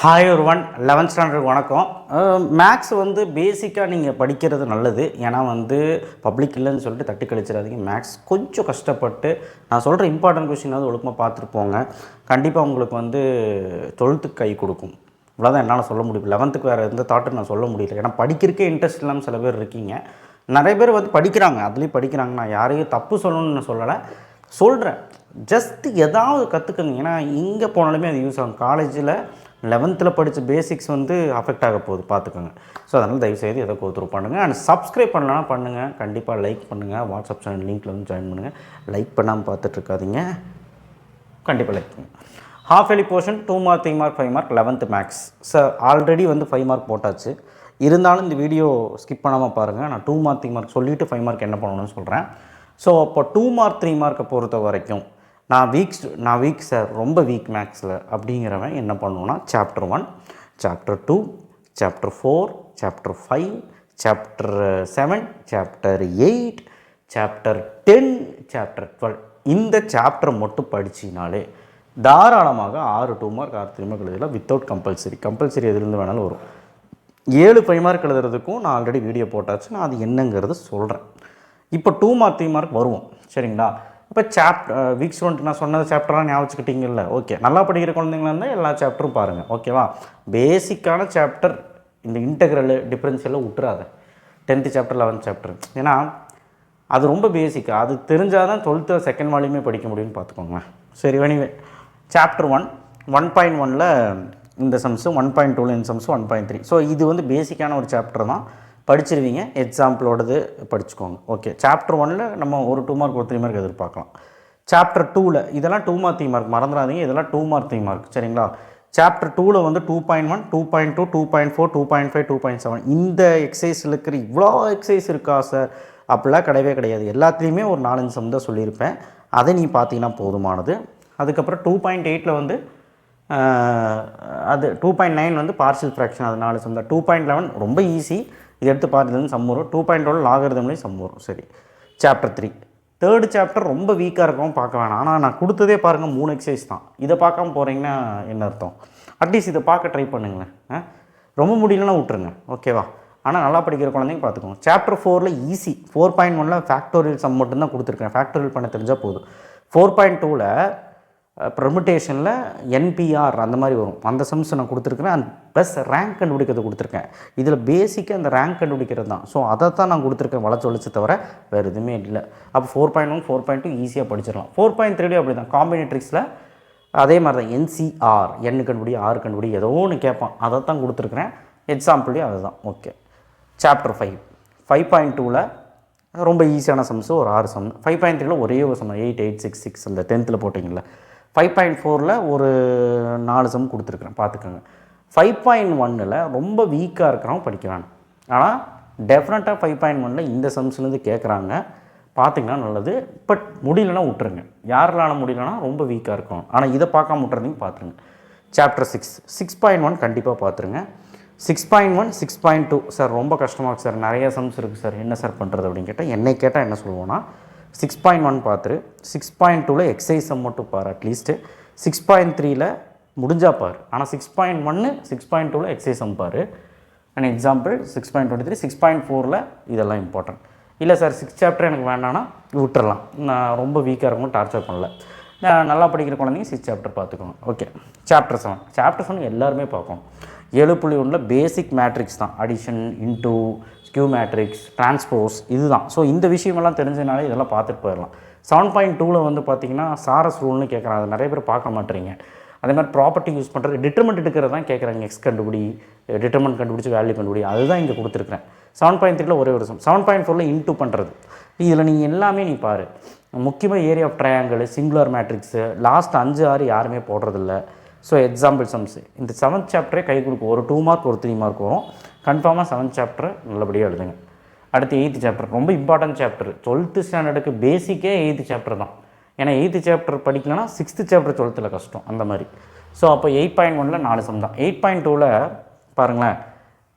Hi ஒருவன் 11th standard வணக்கம். Maths வந்து பேசிக்காக நீங்கள் படிக்கிறது நல்லது. ஏன்னா வந்து பப்ளிக் இல்லைன்னு சொல்லிட்டு தட்டி கழிச்சிடாதீங்க. மேக்ஸ் கொஞ்சம் கஷ்டப்பட்டு நான் சொல்கிற இம்பார்ட்டன்ட் கொஷினாவது ஒழுக்கமாக பார்த்துட்டு போங்க. கண்டிப்பாக உங்களுக்கு வந்து 12th கை கொடுக்கும். இவ்வளோதான் என்னால் சொல்ல முடியும். 11th வேறு எந்த தாட்டும் நான் சொல்ல முடியல. ஏன்னா படிக்கிறக்கே இன்ட்ரெஸ்ட் இல்லாமல் சில பேர் இருக்கீங்க. நிறைய பேர் வந்து படிக்கிறாங்க, அதுலேயும் படிக்கிறாங்க. நான் யாரையும் தப்பு சொல்லணும்னு நான் சொல்லலை, சொல்கிறேன். ஜஸ்ட்டு ஏதாவது கற்றுக்குங்க. ஏன்னா இங்கே போனாலுமே அது யூஸ் ஆகும். காலேஜில் 11th படித்த பேசிக்ஸ் வந்து அஃபெக்ட் ஆக போகுது, பார்த்துக்கோங்க. ஸோ அதனால் தயவுசெய்து எதை கோத்ரூ பண்ணுங்கள். அண்ட் சப்ஸ்கிரைப் பண்ணலாம் பண்ணுங்கள். கண்டிப்பாக லைக் பண்ணுங்கள். வாட்ஸ்அப் சேனல் லிங்க்கில் வந்து ஜாயின் பண்ணுங்கள். லைக் பண்ணாமல் பார்த்துட்ருக்காதீங்க, கண்டிப்பாக லைக் பண்ணுங்கள். Half yearly portion 2 mark 3 mark 5 mark 11th maths. Sir already வந்து 5 மார்க் போட்டாச்சு. இருந்தாலும் இந்த வீடியோ ஸ்கிப் பண்ணாமல் பாருங்கள். நான் 2 மார்க் 3 மார்க் சொல்லிவிட்டு 5 மார்க் என்ன பண்ணணும்னு சொல்கிறேன். ஸோ அப்போ 2 மார்க் 3 மார்க்கை பொறுத்த வரைக்கும் நான் வீக் சார், ரொம்ப வீக் மேக்ஸில் அப்படிங்கிறவன் என்ன பண்ணுவோன்னா chapter 1, chapter 2, chapter 4, chapter 5, chapter 7, chapter 8, chapter 10, chapter 12 இந்த சாப்டரை மட்டும் படிச்சினாலே தாராளமாக 6 2 மார்க் 6 3 மார்க் எழுதலாம். வித்தவுட் கம்பல்சரி எதுலேருந்து வேணாலும் வரும். 7 5 மார்க் எழுதுறதுக்கும் நான் ஆல்ரெடி வீடியோ போட்டாச்சு. நான் அது என்னங்கிறது சொல்கிறேன். இப்போ 2 மார்க் 3 மார்க் வருவோம், சரிங்களா? இப்போ வீக் ஸ்டூடெண்ட் நான் சொன்னது சாப்டர்லாம் ஞாபகம் வச்சுக்கிட்டீங்கல்ல? ஓகே, நல்லா படிக்கிற குழந்தைங்களா இருந்தால் எல்லா சாப்டரும் பாருங்கள், ஓகேவா? பேசிக்கான சாப்டர் இந்த இன்டெக்ரல் டிஃப்ரென்ஷியலில் விட்டுறாத. 10th சாப்டர் 11th சாப்டர், ஏன்னா அது ரொம்ப பேசிக்காக. அது தெரிஞ்சால் தான் 12th செகண்ட் வால்யூமே படிக்க முடியும்னு பார்த்துக்கோங்க. சரி, எனிவே சாப்டர் 1 1.1ல் இந்த சம்ஸு, 1.2ல் இந்த சம்ஸு, 1.3. ஸோ இது வந்து பேசிக்கான ஒரு சாப்டர் தான், படிச்சிருவீங்க. எக்ஸாம்பிளோடது படிச்சுக்கோங்க. ஓகே, சாப்டர் 1ல் நம்ம ஒரு 2 மார்க் ஒரு 3 மார்க் எதிர்பார்க்கலாம். சாப்டர் 2ல் இதெல்லாம் 2 மார்க் 3 மார்க் மறந்துடாதீங்க. இதெல்லாம் 2 மார்க் 3 மார்க், சரிங்களா? சாப்டர் 2ல் வந்து 2.1 2.2 2.4 2.5 2.7 இந்த எக்ஸசைஸில் இருக்கிற இவ்வளோ எக்ஸசைஸ் இருக்கா சார்? அப்படிலாம் கிடையவே கிடையாது. எல்லாத்துலேயுமே ஒரு 4-5 சம் தான் சொல்லியிருப்பேன். அதை நீ பார்த்தீங்கன்னா போதுமானது. அதுக்கப்புறம் 2.8ல் வந்து அது 2.9 வந்து பார்ஷியல் ஃப்ராக்ஷன், அது 4 சம் தான். 2.11 ரொம்ப ஈஸி, இது எடுத்து பார்த்துருந்து சம் வரும். 2.12 லாகரிதம்லேயும் சம் வரும். சரி, சாப்டர் 3 3rd சாப்டர் ரொம்ப வீக்காக இருக்கும், பார்க்க வேணாம். ஆனால் நான் கொடுத்ததே பாருங்கள் 3 எக்ஸசைஸ் தான். இதை பார்க்காம போகிறீங்கன்னா என்ன அர்த்தம்? அட்லீஸ்ட் இதை பார்க்க ட்ரை பண்ணுங்களேன். ரொம்ப முடியலன்னா விட்டுருங்க, ஓகேவா? ஆனால் நல்லா படிக்கிற குழந்தைங்க பார்த்துக்கோங்க. சாப்டர் 4ல் ஈஸி. 4.1ல் ஃபேக்டோரியல் சம் மட்டும்தான் கொடுத்துருக்கேன். ஃபேக்டோரியல் பண்ண தெரிஞ்சால் போதும். 4.2ல் ப்ரமிட்டேஷனில் என்பிஆர் அந்த மாதிரி வரும். அந்த சம்ஸ் நான் கொடுத்துருக்குறேன். அண்ட் ப்ளஸ் ரேங்க் கண்டுபிடிக்கிறது கொடுத்துருக்கேன். இதில் பேசிக்காக அந்த ரேங்க் கண்டுபிடிக்கிறது தான். ஸோ அதை தான் நான் கொடுத்துருக்கேன், வளச்சொலிச்சு தவிர வேறு எதுவுமே இல்லை. அப்போ 4.1 4.2 ஈஸியாக படிச்சிடலாம். 4.3 அப்படி தான். காம்பினேட்ரிக்ஸில் அதே மாதிரி தான். என்சிஆர், என் கண்டுபிடி ஆர் கண்டுபிடி ஏதோ ஒன்று கேட்பான், அதை தான் கொடுத்துருக்குறேன். எக்ஸாம்பிள்லேயும் அதுதான். ஓகே, சாப்டர் 5 5.2ல் ரொம்ப ஈஸியான சம்ஸு ஒரு 6 சம். 5.3ல் ஒரே ஒரு சம் 8 8 6 6 அந்த 10th போட்டிங்கள. 5.4ல் ஒரு 4 சம் கொடுத்துருக்குறேன், பார்த்துக்கோங்க. 5.1ல் ரொம்ப வீக்காக இருக்கிறவங்க படிக்க வேணாம். ஆனால் டெஃபினட்டாக 5.1ல் இந்த சம்ஸ்லேருந்து கேட்குறாங்க, பார்த்திங்கன்னா நல்லது. பட் முடியலன்னா விட்டுருங்க. யாரெல்லாம் முடியலன்னா ரொம்ப வீக்காக இருக்கும். ஆனால் இதை பார்க்காம விட்டுறதையும் பார்த்துருங்க. சாப்டர் 6 6.1 கண்டிப்பாக பார்த்துருங்க. 6.1 6.2 சார் ரொம்ப கஷ்டமாக இருக்குது சார், நிறைய சம்ஸ் இருக்குது சார், என்ன சார் பண்ணுறது அப்படின்னு கேட்டால் என்னை கேட்டால் என்ன சொல்லுவோன்னா 6.1 பார்த்துரு. 6.2ல் எக்ஸசைஸ் சம் மட்டும் பாரு அட்லீஸ்ட்டு. 6.3ல் முடிஞ்சா பாரு. ஆனால் 6.1 6.2ல் எக்ஸசைஸ் சம் பாரு. அண்ட் எக்ஸாம்பிள் 6.23 6.4ல் இதெல்லாம் இம்பார்ட்டன்ட். இல்லை சார் 6 சாப்டர் எனக்கு வேண்டாம்னா விட்டுறலாம், நான் ரொம்ப வீக்காக இருக்கும், டார்ச்சர் பண்ணல. நல்லா படிக்கிற குழந்தைங்க 6 சாப்டர் பார்த்துக்கோங்க. ஓகே, சாப்டர் 7 எல்லாருமே பார்க்கணும். 7.1ல் பேசிக் மேட்ரிக்ஸ் தான். Addition, into, skew matrix, transpose, இதுதான். ஸோ இந்த விஷயமெல்லாம் தெரிஞ்சதுனால இதெல்லாம் பார்த்துட்டு போயிடலாம். 7.2ல் வந்து பார்த்திங்கன்னா சாரஸ் ரூல்னு கேட்குறாங்க, அது நிறைய பேர் பார்க்க மாட்டேறீங்க. அதே மாதிரி ப்ராப்பர்ட்டி யூஸ் பண்ணுறது, டிட்டர்மெண்ட் எடுக்கிறது தான் கேட்குறாங்க. எக்ஸ் கண்டுபிடி, டிட்டர்மெண்ட் கண்டுபிடிச்சி வேல்யூ கண்டுபிடி, அதுதான் இங்கே கொடுத்துருக்குறேன். 7.3ல் ஒரே ஒரு சம். 7.4ல் இன்டூ பண்ணுறது. இதில் நீங்கள் எல்லாமே நீ பாரு. முக்கியமாக area of triangle, singular matrix, last 5 6 யாருமே போடுறதில்ல. ஸோ எக்ஸாம்பிள் சம்ஸு இந்த 7th சாப்டரே கை கொடுக்கும். ஒரு 2 மார்க் ஒரு 3 மார்க் வரும். கன்ஃபார்மாக 7th சாப்டர் நல்லபடியாக எழுதுங்க. அடுத்து 8th சாப்டர் ரொம்ப important chapter. 12th ஸ்டாண்டர்டுக்கு பேசிக்கே 8th chapter தான். ஏன்னா 8th chapter படிக்கலன்னா 6th chapter 12th கஷ்டம், அந்த மாதிரி. ஸோ அப்போ 8.1ல் 4 சம் தான். 8.2ல் பாருங்களேன்,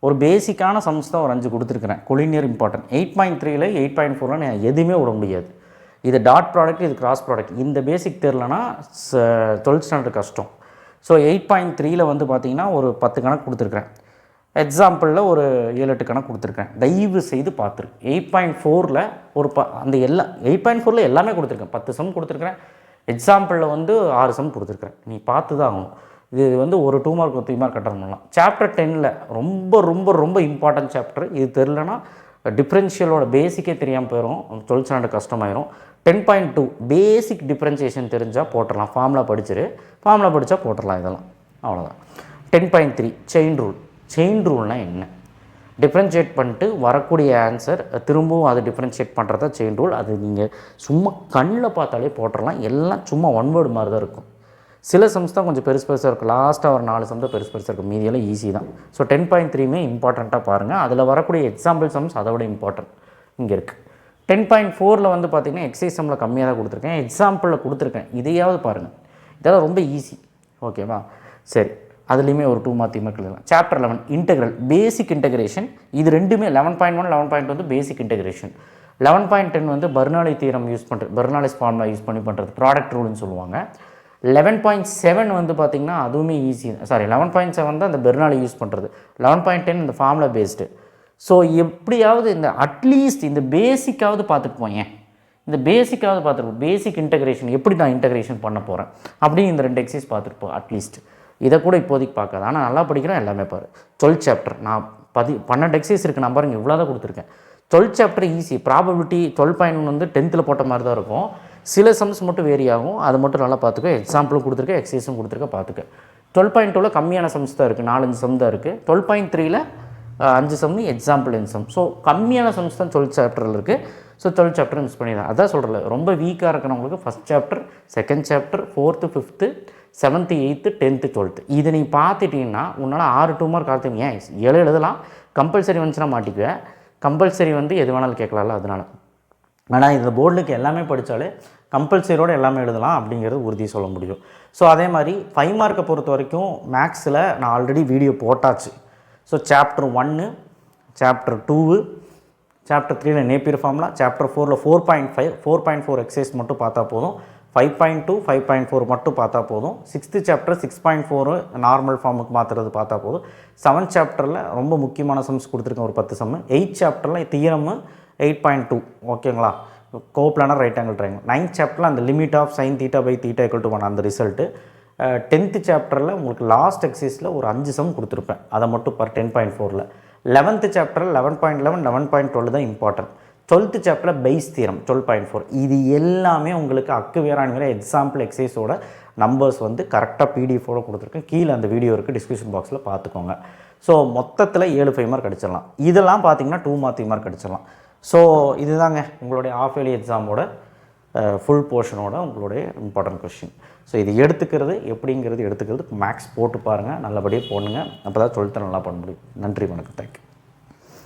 ஒரு பேசிக்கான சம்ஸ் தான் ஒரு 5 கொடுத்துருக்குறேன். Collinear important. 8.3ல் 8.4ல் நான் எதுவுமே விட முடியாது. இது டாட் ப்ராடக்ட், இது கிராஸ் ப்ராடக்ட். இந்த பேசிக் தெரிலனா 12th ஸ்டாண்டர்ட் கஷ்டம். ஸோ 8.3ல் வந்து பார்த்திங்கன்னா ஒரு 10 கணக்கு கொடுத்துருக்குறேன். எக்ஸாம்பிளில் ஒரு 7-8 கணக்கு கொடுத்துருக்கேன். தயவு செய்து பார்த்துரு. 8.4ல் ஒரு அந்த 8.4ல் எல்லாமே கொடுத்துருக்கேன். 10 சம் கொடுத்துருக்குறேன். எக்ஸாம்பிளில் வந்து 6 சம் கொடுத்துருக்குறேன். நீ பார்த்து தான் ஆகணும். இது வந்து ஒரு 2 மார்க் 3 மார்க் அட்டன் பண்ணலாம். சாப்டர் 10ல் ரொம்ப ரொம்ப ரொம்ப இம்பார்ட்டன்ட் சாப்டர். இது தெரிலனா டிஃப்ரென்ஷியலோட பேசிக்கே தெரியாமல் போயிடும். 12th standard கஷ்டமாயிரும். 10.2 பேசிக் டிஃப்ரென்சியேஷன் தெரிஞ்சால் போட்டுடலாம். ஃபார்முலா படித்தா போட்டுடலாம். இதெல்லாம் அவ்வளோதான். 10.3 செயின் ரூல்னால் என்ன, டிஃப்ரென்ஷியேட் பண்ணிட்டு வரக்கூடிய ஆன்சர் திரும்பவும் அதை டிஃப்ரென்ஷியேட் பண்ணுறதா செயின் ரூல். அது நீங்கள் சும்மா கண்ணில் பார்த்தாலே போட்டுடலாம். எல்லாம் சும்மா ஒன் வேர்டு மாதிரி தான் இருக்கும். சில சம்ஸ் தான் கொஞ்சம் பெருசாக இருக்கும். லாஸ்ட்டாக ஒரு 4 சம் தான் பெருசாக இருக்கும். மீதியெல்லாம் ஈஸி தான். ஸோ 10.3மே இம்பார்ட்டண்ட்டாக பாருங்கள். அதில் வரக்கூடிய எக்ஸாம்பிள் சம்ஸ் அதை விட இம்பார்ட்டன்ட் இங்கே இருக்குது. 10.4ல் வந்து பார்த்திங்கன்னா எக்ஸைஸ் சம்மில் கம்மியாக தான் கொடுத்துருக்கேன். எக்ஸாம்பிளில் கொடுத்துருக்கேன். இதையாவது பாருங்கள். இதெல்லாம் ரொம்ப ஈஸி. ஓகேவா? சரி, அதுலேயுமே ஒரு 2 மார்க் 3 மார்க் எழுதலாம். சாப்டர் 11 இன்டெக்ரல், பேசிக் இன்டெகிரேஷன். இது ரெண்டுமே 11.1 11.2 வந்து பேசிக் இன்டெகிரேஷன். 11.10 வந்து பெர்னாலி தியரம் யூஸ் பண்ணுறது, பெர்னாலிஸ் ஃபார்முலா யூஸ் பண்ணுறது, ப்ராடக்ட் ரூல்னு சொல்லுவாங்க. 11.7 வந்து பார்த்திங்கன்னா அதுவுமே ஈஸி. 11.7 தான் இந்த பெர்னாலி யூஸ் பண்ணுறது. 11.10 இந்த ஃபார்முலா பேஸ்டு. ஸோ எப்படியாவது இந்த அட்லீஸ்ட் இந்த பேசிக்காவது பார்த்துட்டு போயேன். இந்த பேசிக்காவது பார்த்துருப்போம். பேசிக் இன்டெகிரேஷன் எப்படி நான் இன்டெகிரேஷன் பண்ண போகிறேன் அப்படின்னு இந்த 2 எக்ஸைஸ் பார்த்துருப்போம். அட்லீஸ்ட் இதை கூட இப்போதைக்கு பார்க்காது. ஆனால் நல்லா படிக்கிறேன். எல்லாமே பாரு. 12th சாப்டர் நான் 12 எக்ஸைஸ் இருக்குது. நான் பாருங்கள் இவ்வளோ தான் கொடுத்துருக்கேன். 12th chapter easy. ப்ராபபிலிட்டி 12.1 வந்து 10th போட்ட மாதிரி தான் இருக்கும். சில சம்ஸ் மட்டும் வேரி ஆகும். அது மட்டும் நல்லா பார்த்துக்க. எக்ஸாம்பிளும் கொடுத்துருக்கேன், எக்ஸைஸும் கொடுத்துருக்க பார்த்துக்க. 12.2ல் கம்மியான சம்ஸ் தான் இருக்குது. 4-5 சம் தான் இருக்குது. 12.3ல் 5 சம்னு எக்ஸாம்பிள் என் சம். ஸோ கம்மியான சம்ஸ் தான் 12th சாப்டரில் இருக்குது. ஸோ 12th சாப்டர் மிஸ் பண்ணிடலாம். அதான் சொல்கிறேன். ரொம்ப வீக்காக இருக்கிறவங்களுக்கு 1st chapter, 2nd chapter, 4th 5th 7th 8th 10th 12th இதை நீ பார்த்துட்டிங்கன்னா உன்னால் 6 2 மார்க் காத்துங்க. ஏன் 7 எழுதலாம். கம்பல்சரி வந்துச்சுன்னா மாட்டிக்குவேன். கம்பல்சரி வந்து எது வேணாலும் கேட்கலாம்ல, அதனால். ஆனால் இந்த போர்டுக்கு எல்லாமே படித்தாலே கம்பல்சரியோடு எல்லாமே எழுதலாம் அப்படிங்கிறது உறுதி சொல்ல முடியும். ஸோ அதே மாதிரி 5 மார்க்கை பொறுத்த வரைக்கும் மேக்ஸில் நான் ஆல்ரெடி வீடியோ போட்டாச்சு. ஸோ சாப்டர் 1, சாப்டர் 2, சாப்டர் 3ல் நேப்பியர் ஃபார்முலா, சாப்டர் 4ல் 4.5 4.4 எக்ஸைஸ் மட்டும் பார்த்தா போதும். 5.2 5.4 மட்டும் பார்த்தா போதும். 6th சாப்டர் 6.4 நார்மல் ஃபார்முக்கு மாற்றுறது பார்த்தா போதும். 7th சாப்டரில் ரொம்ப முக்கியமான சம்ஸ் கொடுத்துருக்கேன், ஒரு 10 சம். 8th சாப்டரில் தியரம் 8.2 ஓகேங்களா, coplanar right angle triangle. 9th சாப்டரில் அந்த லிமிட் ஆஃப் sin θ/θ = 1 அந்த ரிசல்ட்டு. 10th சாப்டரில் உங்களுக்கு லாஸ்ட் எக்ஸைஸில் ஒரு 5 சம் கொடுத்துருப்பேன். அதை மட்டும் 10.4ல். 11th சாப்டரில் 11.11 11.12 தான் இம்பார்ட்டன்ட். 12th சாப்டரில் பேஸ் தியரம் 12.4. இது எல்லாமே உங்களுக்கு அக்கு வேறாங்கிற எக்ஸாம்பிள் எக்ஸைஸோட நம்பர்ஸ் வந்து கரெக்டாக பிடிஎஃபோடு கொடுத்துருக்கேன். கீழே அந்த வீடியோ இருக்குது, டிஸ்கிரிப்ஷன் பாக்ஸில் பார்த்துக்கோங்க. ஸோ மொத்தத்தில் 7 5 மார்க் அடிச்சிடலாம். இதெல்லாம் பார்த்தீங்கன்னா 2 மார்க் 3 மார்க் அடிச்சிடலாம். ஸோ இதுதாங்க உங்களுடைய ஆஃப் இயர்லி எக்ஸாமோட ஃபுல் போர்ஷனோட உங்களுடைய இம்பார்ட்டன்ட் கொஸ்டின். ஸோ இது எடுத்துக்கிறது மேக்ஸ் போட்டு பாருங்கள், நல்லபடியாக போடுங்க. அப்போ தான் 12th நல்லா பண்ண முடியும். நன்றி, வணக்கம், தேங்க்யூ.